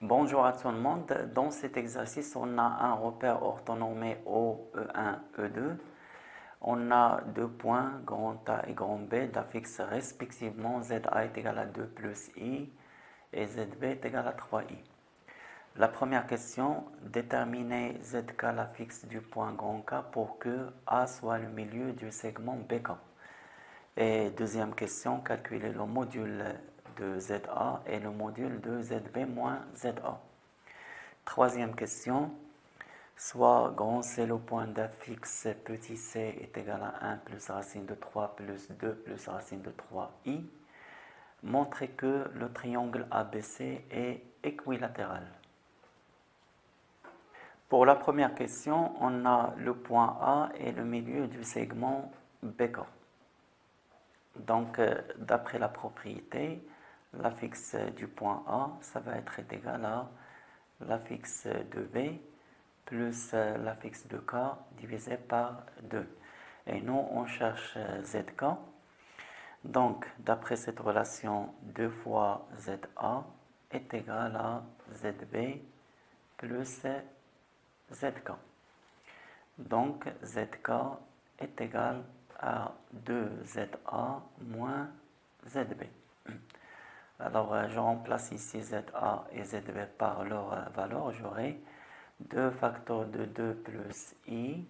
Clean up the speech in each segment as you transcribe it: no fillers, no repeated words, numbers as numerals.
Bonjour à tout le monde. Dans cet exercice, on a un repère orthonormé O, E1, E2. On a deux points, grand A et grand B, d'affixe respectivement ZA est égal à 2 plus I et ZB est égal à 3I. La première question, déterminer ZK l'affixe du point grand K pour que A soit le milieu du segment BK. Et deuxième question, calculer le module de ZA et le module de ZB moins ZA. Troisième question, soit grand C le point d'affixe petit c est égal à 1 plus racine de 3 plus 2 plus racine de 3i. Montrez que le triangle ABC est équilatéral. Pour la première question, on a le point A et le milieu du segment BK. Donc, d'après la propriété, l'affixe du point A, ça va être égal à l'affixe de B plus l'affixe de K divisé par 2. Et nous, on cherche ZK. Donc, d'après cette relation, 2 fois ZA est égal à ZB plus ZK. Donc, ZK est égal à 2ZA moins ZB. Alors, je remplace ici ZA et ZB par leur valeur. J'aurai 2 facteurs de 2 plus I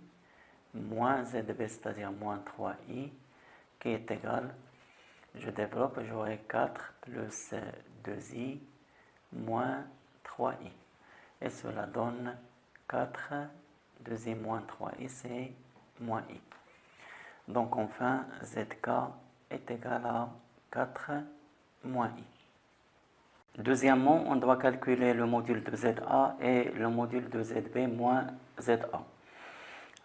moins ZB, c'est-à-dire moins 3I, qui est égal, je développe, j'aurai 4 plus 2I moins 3I. Et cela donne 4, 2I moins 3I, c'est moins I. Donc enfin, ZK est égal à 4 moins I. Deuxièmement, on doit calculer le module de ZA et le module de ZB moins ZA.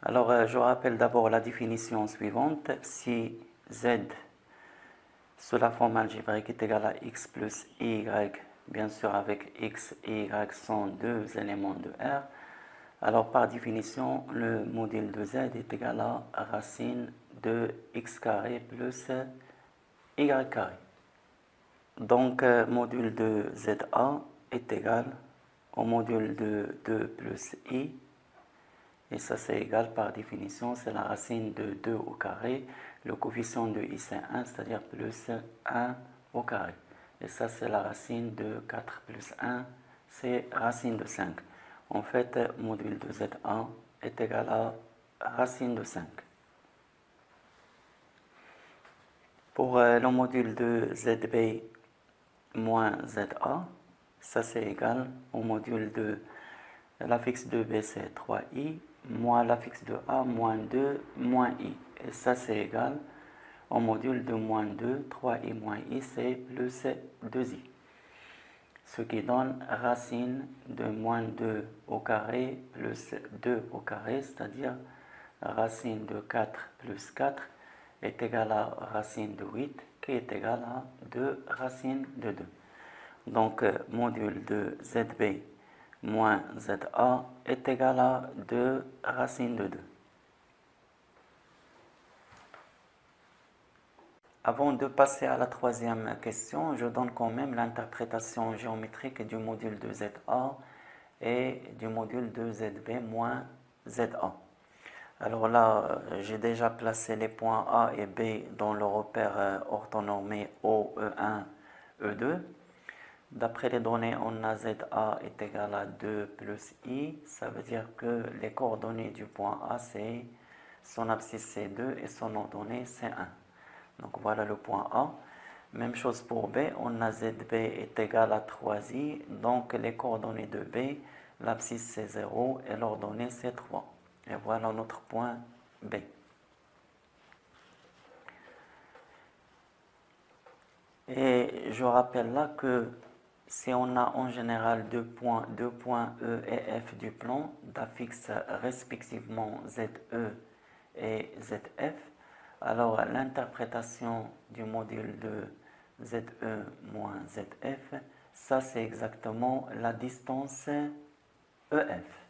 Alors, je rappelle d'abord la définition suivante. Si Z sous la forme algébrique est égal à x plus y, bien sûr avec x et y sont deux éléments de R, alors par définition, le module de Z est égal à racine de x carré plus y carré. Donc, module de ZA est égal au module de 2 plus I, et ça c'est égal par définition, c'est la racine de 2 au carré, le coefficient de I c'est 1, c'est-à-dire plus 1 au carré. Et ça c'est la racine de 4 plus 1, c'est racine de 5. En fait, module de ZA est égal à racine de 5. Pour le module de ZB moins ZA, ça c'est égal au module de l'affixe de B c'est 3i, moins l'affixe de A moins 2 moins i. Et ça c'est égal au module de moins 2, 3i moins i, c'est plus 2i. Ce qui donne racine de moins 2 au carré plus 2 au carré, c'est-à-dire racine de 4 plus 4 est égal à racine de 8, qui est égal à 2 racine de 2. Donc, module de ZB moins ZA est égal à 2 racine de 2. Avant de passer à la troisième question, je donne quand même l'interprétation géométrique du module de ZA et du module de ZB moins ZA. Alors là, j'ai déjà placé les points A et B dans le repère orthonormé O, E1, E2. D'après les données, on a ZA est égal à 2 plus I. Ça veut dire que les coordonnées du point A, c'est son abscisse c'est 2 et son ordonnée c'est 1. Donc voilà le point A. Même chose pour B, on a ZB est égal à 3I. Donc les coordonnées de B, l'abscisse c'est 0 et l'ordonnée c'est 3. Et voilà notre point B. Et je rappelle là que si on a en général deux points E et F du plan, d'affixe respectivement ZE et ZF, alors l'interprétation du module de ZE moins ZF, ça c'est exactement la distance EF.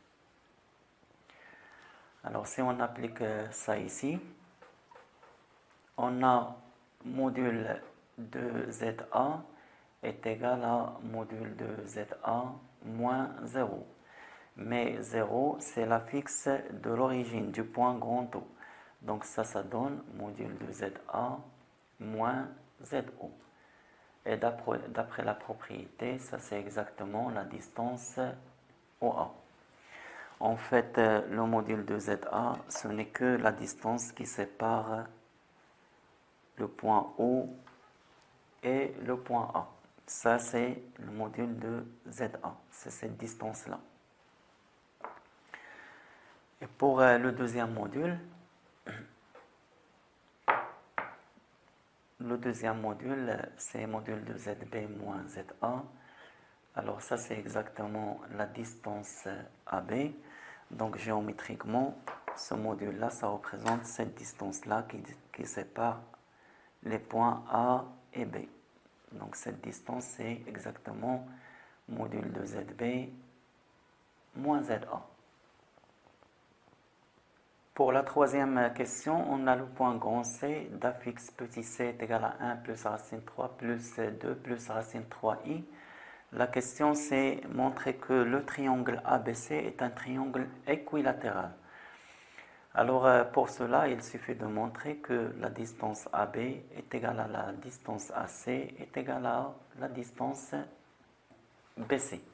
Alors si on applique ça ici, on a module de ZA est égal à module de ZA moins 0. Mais 0, c'est la fixe de l'origine du point grand O. Donc ça donne module de ZA moins ZO. Et d'après la propriété, ça c'est exactement la distance OA. En fait, le module de ZA, ce n'est que la distance qui sépare le point O et le point A. Ça, c'est le module de ZA. C'est cette distance-là. Et pour le deuxième module, c'est module de ZB moins ZA. Alors ça, c'est exactement la distance AB. Donc géométriquement, ce module-là, ça représente cette distance-là qui sépare les points A et B. Donc cette distance, c'est exactement module de ZB moins ZA. Pour la troisième question, on a le point grand C d'affixe petit c est égal à 1 plus racine 3 plus 2 plus racine 3i. La question, c'est montrer que le triangle ABC est un triangle équilatéral. Alors, pour cela, il suffit de montrer que la distance AB est égale à la distance AC est égale à la distance BC.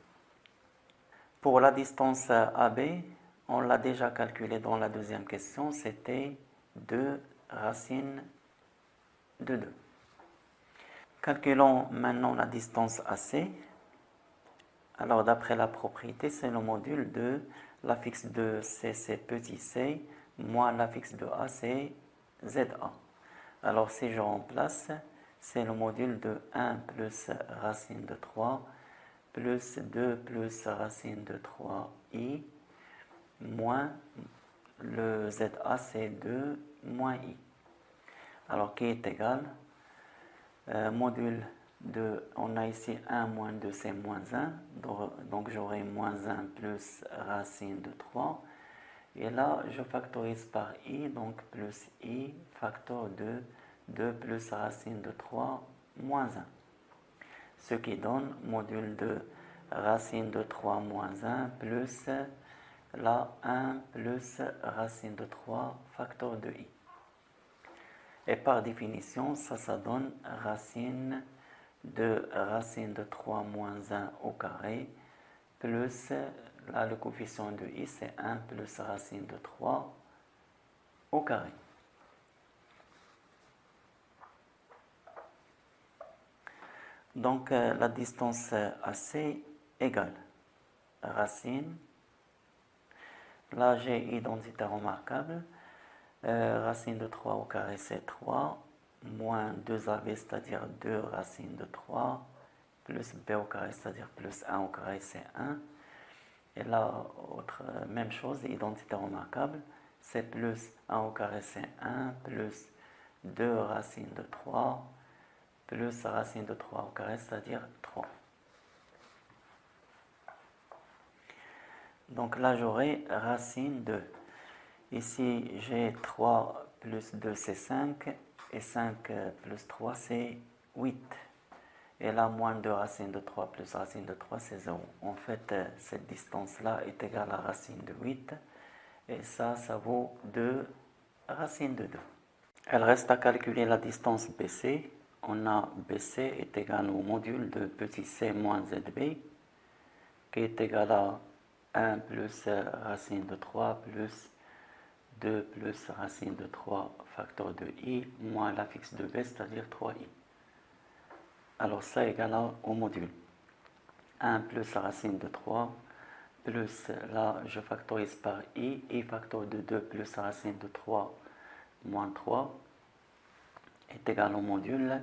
Pour la distance AB, on l'a déjà calculé dans la deuxième question, c'était 2 racine de 2. Calculons maintenant la distance AC. Alors, d'après la propriété, c'est le module de l'affixe de C, c'est petit c, moins l'affixe de A, c'est ZA. Alors, si je remplace, c'est le module de 1 plus racine de 3 plus 2 plus racine de 3i moins le ZA, c'est 2 moins i. Alors, qui est égal, module de, on a ici 1 moins 2, c'est moins 1, donc j'aurai moins 1 plus racine de 3. Et là, je factorise par i, donc plus i facteur de 2 plus racine de 3 moins 1. Ce qui donne module de racine de 3 moins 1 plus la 1 plus racine de 3 facteur de i. Et par définition, ça donne racine de 3 moins 1 au carré plus, là le coefficient de i c'est 1 plus racine de 3 au carré. Donc la distance AC égale racine, là j'ai identité remarquable, racine de 3 au carré c'est 3, moins 2AB, c'est-à-dire 2 racine de 3, plus B au carré, c'est-à-dire plus 1 au carré, c'est 1. Et là, même chose, identité remarquable, c'est plus 1 au carré, c'est 1, plus 2 racine de 3, plus racine de 3 au carré, c'est-à-dire 3. Donc là, j'aurai racine de, ici j'ai 3 plus 2, c'est 5, et 5 plus 3, c'est 8. Et là, moins 2 racine de 3 plus racine de 3, c'est 0. En fait, cette distance-là est égale à racine de 8. Et ça vaut 2 racine de 2. Elle reste à calculer la distance BC. On a BC est égal au module de petit c moins ZB, qui est égal à 1 plus racine de 3 plus 2 plus racine de 3 facteur de i moins l'affixe de b, c'est-à-dire 3i. Alors ça égale au module 1 plus racine de 3 plus, là je factorise par i facteur de 2 plus racine de 3 moins 3 est égal au module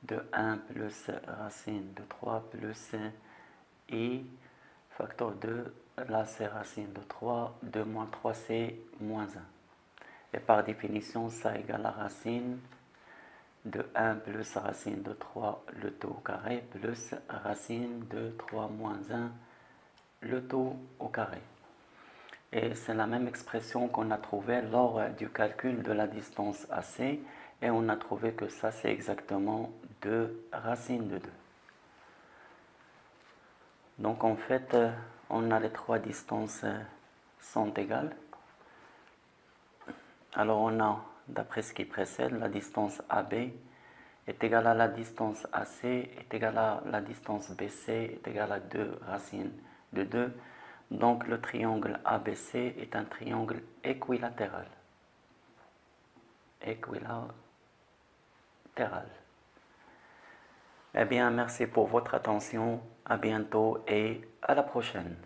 de 1 plus racine de 3 plus i facteur 2, là c'est racine de 3, 2 moins 3 c'est moins 1. Et par définition ça égale à racine de 1 plus racine de 3 le tout au carré plus racine de 3 moins 1 le tout au carré. Et c'est la même expression qu'on a trouvée lors du calcul de la distance AC et on a trouvé que ça c'est exactement 2 racine de 2. Donc en fait, on a les trois distances sont égales. Alors on a, d'après ce qui précède, la distance AB est égale à la distance AC, est égale à la distance BC, est égale à 2 racines de 2. Donc le triangle ABC est un triangle équilatéral. Équilatéral. Eh bien, merci pour votre attention. À bientôt et à la prochaine.